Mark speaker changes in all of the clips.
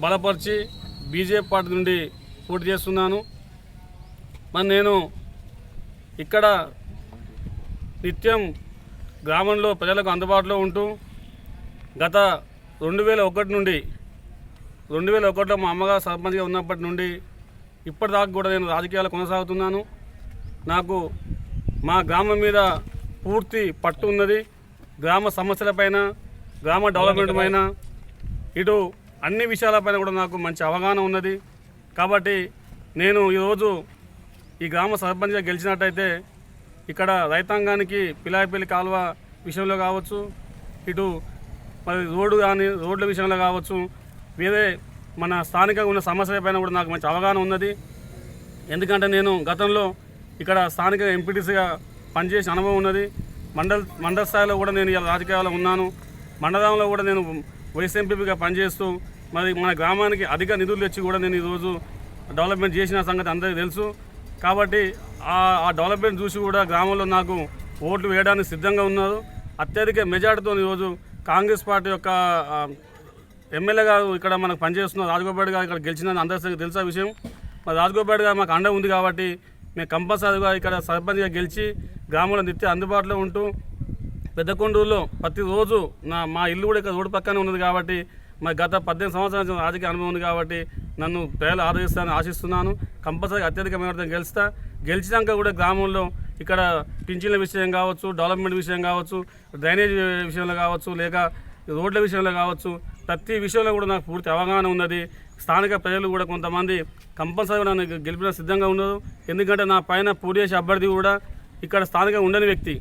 Speaker 1: బలపరిచి BJP party నుండి పోటీ చేస్తున్నాను. మరి నేను ఇక్కడ నిత్యం గ్రామంలో ప్రజలకు అందుబాటులో ఉంటూ గత 2001 నుండి 2001లో మా అమ్మగారు సర్పంచ్గా ఉన్నప్పటి నుండి ఇప్పటిదాకా కూడా నేను రాజకీయాలు కొనసాగుతున్నాను. నాకు మా గ్రామం మీద పూర్తి పట్టు ఉన్నది. గ్రామ సమస్యలపైన, గ్రామ డెవలప్మెంట్ పైన, ఇటు అన్ని విషయాలపైన కూడా నాకు మంచి అవగాహన ఉన్నది. కాబట్టి నేను ఈరోజు ఈ గ్రామ సర్పంచ్గా గెలిచినట్టయితే ఇక్కడ రైతాంగానికి పిలాయిపల్లి కాలువ విషయంలో కావచ్చు, ఇటు మరి రోడ్ల విషయంలో కావచ్చు, వేరే మన స్థానికంగా ఉన్న సమస్యలపైన కూడా నాకు మంచి అవగాహన ఉన్నది. ఎందుకంటే నేను గతంలో ఇక్కడ స్థానిక ఎంపీటీసీగా పనిచేసిన అనుభవం ఉన్నది. మండల స్థాయిలో కూడా నేను ఇలా రాజకీయాల్లో ఉన్నాను. మండలంలో కూడా నేను వైస్ ఎంపీగా పనిచేస్తూ మరి మన గ్రామానికి అధిక నిధులు తెచ్చి కూడా నేను ఈరోజు డెవలప్మెంట్ చేసిన సంగతి అందరికీ తెలుసు. కాబట్టి ఆ డెవలప్మెంట్ చూసి కూడా గ్రామంలో నాకు ఓట్లు వేయడానికి సిద్ధంగా ఉన్నారు. అత్యధిక మెజార్టీతో ఈరోజు కాంగ్రెస్ పార్టీ యొక్క ఎమ్మెల్యే గారు ఇక్కడ మనకు పనిచేస్తున్నారు. రాజగోపాల్ గారు ఇక్కడ గెలిచిందని అందరికీ తెలిసిన విషయం. మరి రాజగోపాల్ గారు మాకు అండ ఉంది కాబట్టి మేము కంపల్సరీగా ఇక్కడ సర్పంచ్గా గెలిచి గ్రామంలో నిత్యం అందుబాటులో ఉంటూ పెద్దకొండూరులో ప్రతిరోజు మా ఇల్లు కూడా ఇక్కడ రోడ్డు పక్కనే ఉన్నది కాబట్టి మరి గత 18 సంవత్సరాల రాజకీయ అనుభవం ఉంది కాబట్టి నన్ను ప్రజలు ఆదరిస్తానని ఆశిస్తున్నాను. కంపల్సరీగా అత్యధిక మేరతో గెలిచినాక కూడా గ్రామంలో ఇక్కడ పింఛన్ల విషయం కావచ్చు, డెవలప్మెంట్ విషయం కావచ్చు, డ్రైనేజ్ విషయంలో కావచ్చు, లేక రోడ్ల విషయంలో కావచ్చు, ప్రతి విషయంలో కూడా నాకు పూర్తి అవగాహన ఉన్నది. స్థానిక ప్రజలు కూడా కొంతమంది కంపల్సరీగా నన్ను గెలిపిన సిద్ధంగా ఉన్నారు. ఎందుకంటే నా పైన పోటీ చేసే అభ్యర్థి కూడా ఇక్కడ స్థానికంగా ఉండని వ్యక్తి,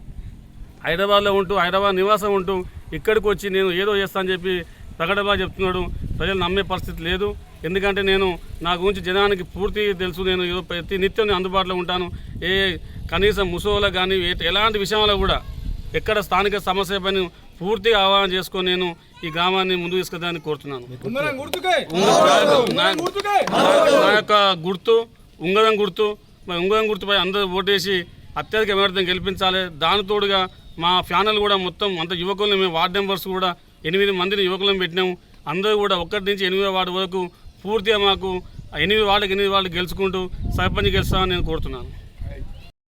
Speaker 1: హైదరాబాద్లో ఉంటూ హైదరాబాద్ నివాసం ఉంటూ ఇక్కడికి వచ్చి నేను ఏదో చేస్తానని చెప్పి ప్రకటనగా చెప్తున్నాడు. ప్రజలు నమ్మే పరిస్థితి లేదు. ఎందుకంటే నేను నా గురించి జనానికి పూర్తి తెలుసు. నేను ప్రతి నిత్యం అందుబాటులో ఉంటాను. కనీసం ముసోళ్ళకు కానీ ఎలాంటి విషయంలో కూడా ఎక్కడ స్థానిక సమస్య పైన పూర్తిగా అవగాహన చేసుకొని నేను ఈ గ్రామాన్ని ముందుకు తీసుకెళ్తానని కోరుతున్నాను. నా యొక్క గుర్తు ఉంగరం గుర్తు. మరి ఉంగరం గుర్తుపై అందరూ ఓటేసి అత్యధిక మేరతో గెలిపించాలి. దానితోడుగా మా ఫ్యానల్ కూడా మొత్తం అంత యువకులను మేము వార్డు మెంబర్స్ కూడా 8 మందిని యువకులను పెట్టినాము. అందరూ కూడా 1 నుంచి 8వ వార్డు వరకు పూర్తిగా మాకు 8 వార్డుకి 8 వార్డు గెలుచుకుంటూ సర్పంచ్ గెలుస్తామని నేను కోరుతున్నాను.